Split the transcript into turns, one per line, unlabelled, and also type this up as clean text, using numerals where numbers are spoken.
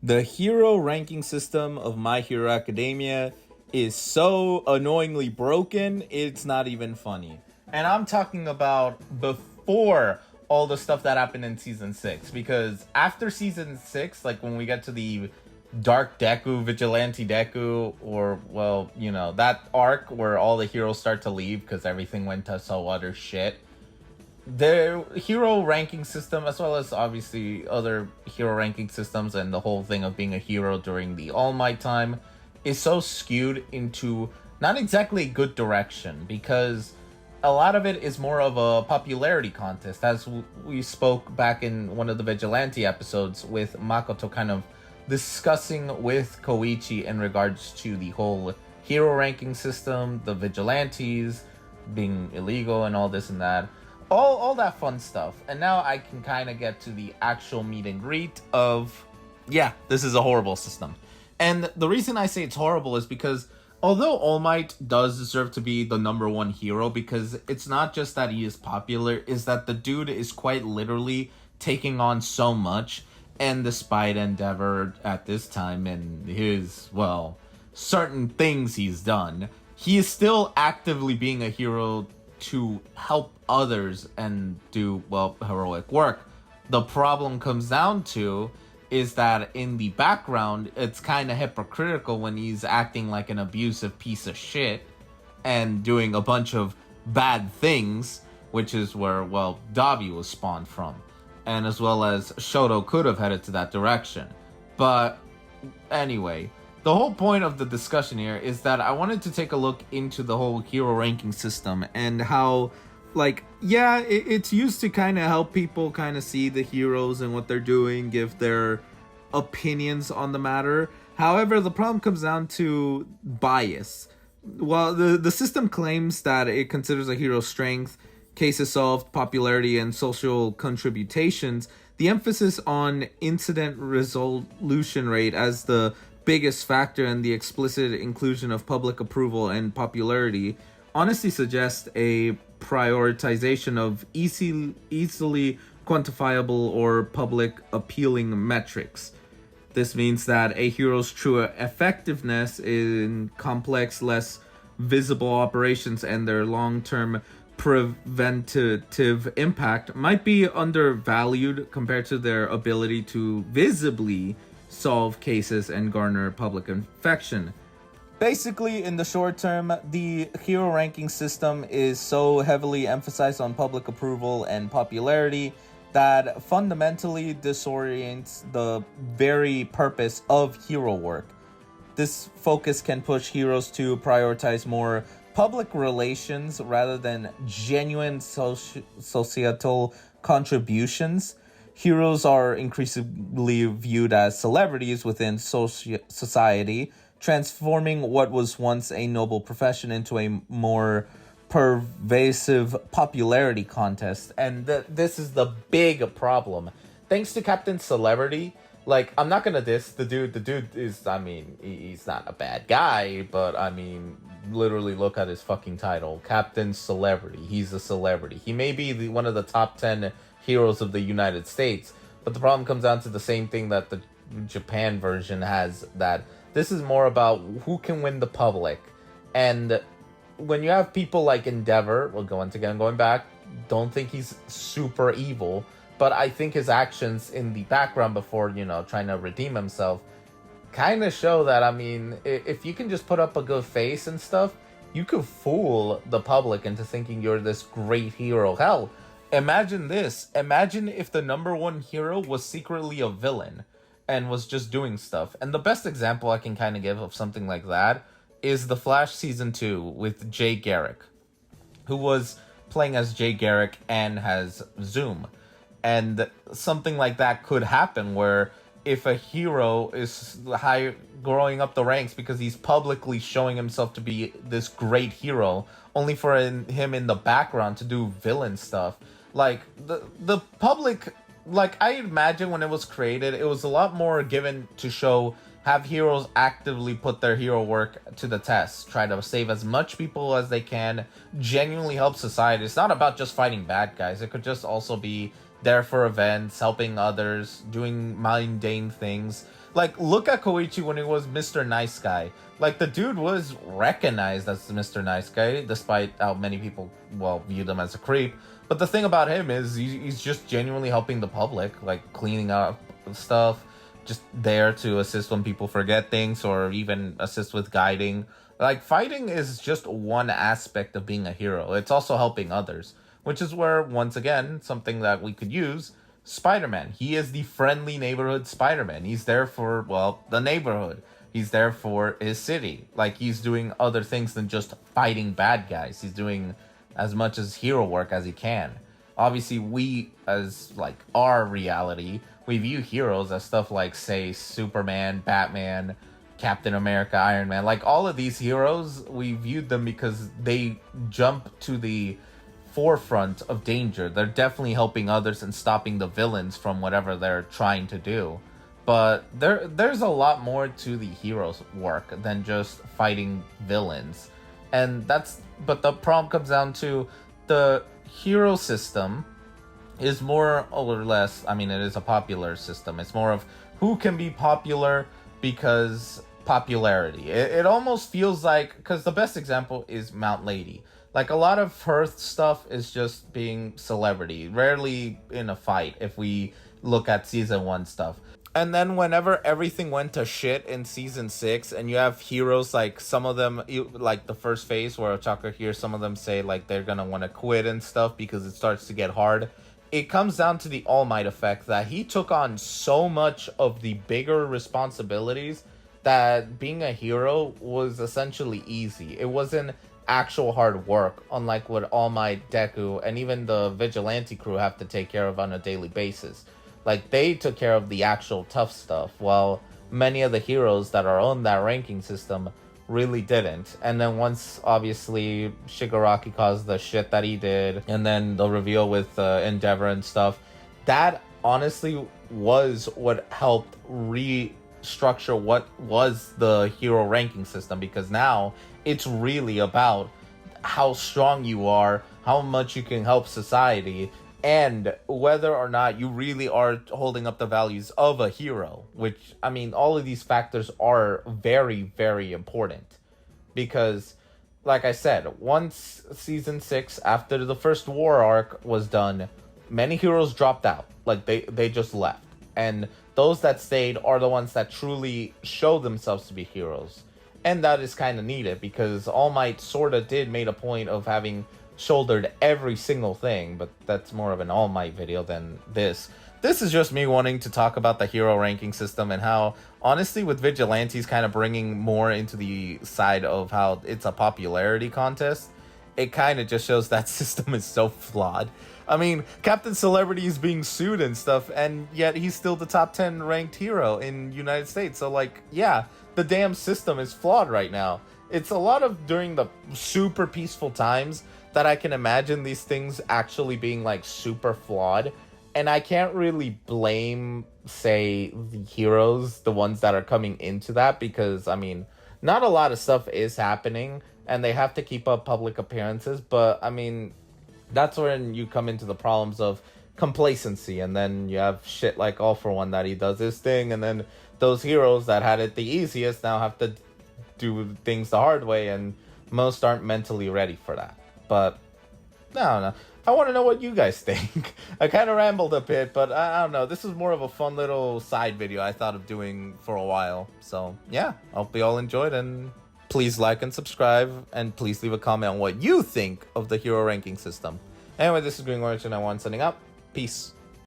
The hero ranking system of My Hero Academia is so annoyingly broken, it's not even funny. And I'm talking about before all the stuff that happened in season 6. Because after season 6, like when we get to the Dark Deku, Vigilante Deku, or, well, that arc where all the heroes start to leave because everything went to so utter shit, the hero ranking system, as well as obviously other hero ranking systems and the whole thing of being a hero during the All Might time, is so skewed into not exactly a good direction, because a lot of it is more of a popularity contest, as we spoke back in one of the Vigilante episodes with Makoto kind of discussing with Koichi in regards to the whole hero ranking system, the Vigilantes being illegal and all this and that, all that fun stuff. And now I can kind of get to the actual meet and greet of, yeah, this is a horrible system. And the reason I say it's horrible is because although All Might does deserve to be the number one hero, because it's not just that he is popular, is that the dude is quite literally taking on so much, and despite Endeavor at this time and his, well, certain things he's done, he is still actively being a hero to help others and do, well, heroic work. The problem comes down to is that in the background, it's kind of hypocritical when he's acting like an abusive piece of shit and doing a bunch of bad things, which is where, well, Davi was spawned from. And as well as Shoto could have headed to that direction. But anyway, the whole point of the discussion here is that I wanted to take a look into the whole hero ranking system and how, like, yeah, it's used to kind of help people kind of see the heroes and what they're doing, give their opinions on the matter. However, the problem comes down to bias. While the system claims that it considers a hero's strength, cases solved, popularity, and social contributions, the emphasis on incident resolution rate as the biggest factor in the explicit inclusion of public approval and popularity honestly suggests a prioritization of easily quantifiable or public appealing metrics. This means that a hero's true effectiveness in complex, less visible operations and their long-term preventative impact might be undervalued compared to their ability to visibly solve cases and garner public affection. Basically, in the short term, the hero ranking system is so heavily emphasized on public approval and popularity that fundamentally disorients the very purpose of hero work. This focus can push heroes to prioritize more public relations rather than genuine societal contributions. Heroes are increasingly viewed as celebrities within society, transforming what was once a noble profession into a more pervasive popularity contest. And this is the big problem. Thanks to Captain Celebrity, like, I'm not gonna diss the dude. The dude is, I mean, he's not a bad guy, but I mean, literally look at his fucking title. Captain Celebrity. He's a celebrity. He may be one of the top 10 heroes of the United States, but the problem comes down to the same thing that the Japan version has, that this is more about who can win the public. And when you have people like Endeavor, well, going back, don't think he's super evil, but I think his actions in the background before, trying to redeem himself kind of show that, I mean, if you can just put up a good face and stuff, you could fool the public into thinking you're this great hero. Hell, imagine this. Imagine if the number one hero was secretly a villain and was just doing stuff. And the best example I can kind of give of something like that is The Flash Season 2 with Jay Garrick, who was playing as Jay Garrick and has Zoom. And something like that could happen where if a hero is growing up the ranks because he's publicly showing himself to be this great hero, only for him in the background to do villain stuff. Like, the public, like, I imagine when it was created, it was a lot more given to have heroes actively put their hero work to the test, try to save as much people as they can, genuinely help society. It's not about just fighting bad guys. It could just also be there for events, helping others, doing mundane things. Like, look at Koichi when he was Mr. Nice Guy. Like, the dude was recognized as Mr. Nice Guy, despite how many people, well, viewed him as a creep. But the thing about him is he's just genuinely helping the public, like cleaning up stuff, just there to assist when people forget things, or even assist with guiding. Like, fighting is just one aspect of being a hero. It's also helping others, which is where, once again, something that we could use, Spider-Man. He is the friendly neighborhood Spider-Man. He's there for, well, the neighborhood. He's there for his city. Like, he's doing other things than just fighting bad guys. He's doing as much as hero work as he can. Obviously, we, as, like, our reality, we view heroes as stuff like, say, Superman, Batman, Captain America, Iron Man. Like, all of these heroes, we viewed them because they jump to the forefront of danger. They're definitely helping others and stopping the villains from whatever they're trying to do. But there's a lot more to the hero's work than just fighting villains. And but the problem comes down to the hero system is more or less, I mean, it is a popular system. It's more of who can be popular because popularity. It almost feels like, because the best example is Mount Lady. Like, a lot of her stuff is just being celebrity, rarely in a fight if we look at season 1 stuff. And then whenever everything went to shit in season 6, and you have heroes, like, some of them, like the first phase where Ochaka hears some of them say, like, they're gonna want to quit and stuff because it starts to get hard. It comes down to the All Might effect, that he took on so much of the bigger responsibilities that being a hero was essentially easy. It wasn't actual hard work, unlike what All Might, Deku, and even the Vigilante crew have to take care of on a daily basis. Like, they took care of the actual tough stuff, while many of the heroes that are on that ranking system really didn't. And then once, obviously, Shigaraki caused the shit that he did, and then the reveal with Endeavor and stuff, that honestly was what helped restructure what was the hero ranking system, because now it's really about how strong you are, how much you can help society, and whether or not you really are holding up the values of a hero. Which, I mean, all of these factors are very, very important. Because, like I said, once season 6, after the first war arc was done, many heroes dropped out. Like, they just left. And those that stayed are the ones that truly show themselves to be heroes. And that is kind of needed, because All Might sort of did made a point of having shouldered every single thing, but that's more of an All Might video than this. This is just me wanting to talk about the hero ranking system, and how, honestly, with Vigilantes kind of bringing more into the side of how it's a popularity contest, it kind of just shows that system is so flawed. I mean, Captain Celebrity is being sued and stuff, and yet he's still the top 10 ranked hero in United States. So, like, yeah, the damn system is flawed right now. It's a lot of during the super peaceful times that I can imagine these things actually being, like, super flawed. And I can't really blame, say, the heroes, the ones that are coming into that, because, I mean, not a lot of stuff is happening, and they have to keep up public appearances, but, I mean, that's when you come into the problems of complacency, and then you have shit like All For One that he does his thing, and then those heroes that had it the easiest now have to do things the hard way, and most aren't mentally ready for that. But, I don't know. I want to know what you guys think. I kind of rambled a bit, but I don't know. This is more of a fun little side video I thought of doing for a while. So, yeah, I hope you all enjoyed, and please like and subscribe, and please leave a comment on what you think of the hero ranking system. Anyway, this is Green Orange, and I want sending up. Peace.